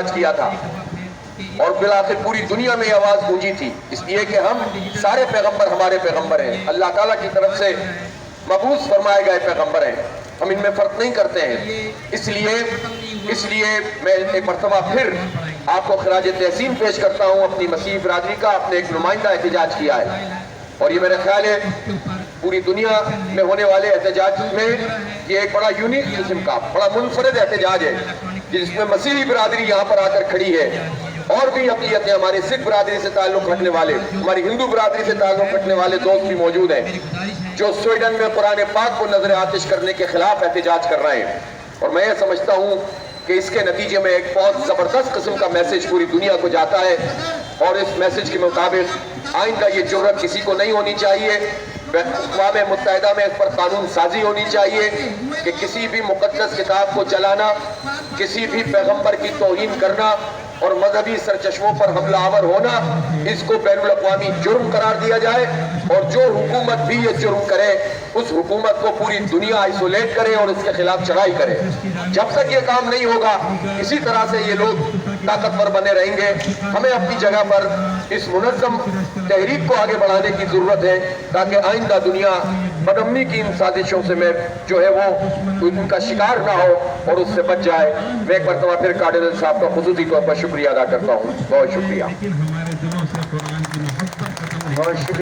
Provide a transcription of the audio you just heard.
احتجاج کیا تھا اور بالآخر پوری دنیا میں یہ آواز گونجی تھی، اس لیے کہ ہم سارے پیغمبر ہمارے پیغمبر ہیں، اللہ تعالیٰ کی طرف سے مبعوث فرمائے گئے پیغمبر ہیں، ہم ان میں فرق نہیں کرتے ہیں۔ اس لیے میں ایک مرتبہ پھر آپ کو خراج تحسین پیش کرتا ہوں اپنی مسیحی برادری کا، اپنے ایک نمائندہ احتجاج کیا ہے، اور یہ میرا خیال ہے پوری دنیا میں ہونے والے احتجاج میں یہ ایک بڑا یونیک قسم کا بڑا منفرد احتجاج ہے جس میں مسیحی برادری یہاں پر آ کر کھڑی ہے، اور بھی اقلیتیں ہماری سکھ برادری سے تعلق رکھنے والے، ہماری ہندو برادری سے تعلق رکھنے والے دوست بھی موجود ہیں جو سویڈن میں قرآن پاک کو نظر آتش کرنے کے خلاف احتجاج کر رہے ہیں، اور میں یہ سمجھتا ہوں کہ اس کے نتیجے میں ایک بہت زبردست قسم کا میسج پوری دنیا کو جاتا ہے، اور اس میسج کے مطابق آئندہ یہ جرأت کسی کو نہیں ہونی چاہیے، اقوام متحدہ میں اس پر قانون سازی ہونی چاہیے کہ کسی بھی مقدس کتاب کو جلانا، کسی بھی پیغمبر کی توہین کرنا اور مذہبی سرچشموں پر حملہ آور ہونا، اس کو بین الاقوامی جرم قرار دیا جائے، اور جو حکومت بھی یہ جرم کرے اس حکومت کو پوری دنیا آئسولیٹ کرے اور اس کے خلاف چڑھائی کرے۔ جب تک یہ کام نہیں ہوگا اسی طرح سے یہ لوگ طاقتور بنے رہیں گے۔ ہمیں اپنی جگہ پر اس منظم تحریک کو آگے بڑھانے کی ضرورت ہے تاکہ آئندہ دنیا بدامنی کی ان سازشوں سے میں جو ہے وہ ان کا شکار نہ ہو اور اس سے بچ جائے۔ میں ایک مرتبہ پھر کارڈنل صاحب کا خصوصی طور پر شکریہ ادا کرتا ہوں، بہت شکریہ۔ لیکن ہمارے دلوں سے قرآن کی محبت ختم نہیں۔ بہت شکریہ۔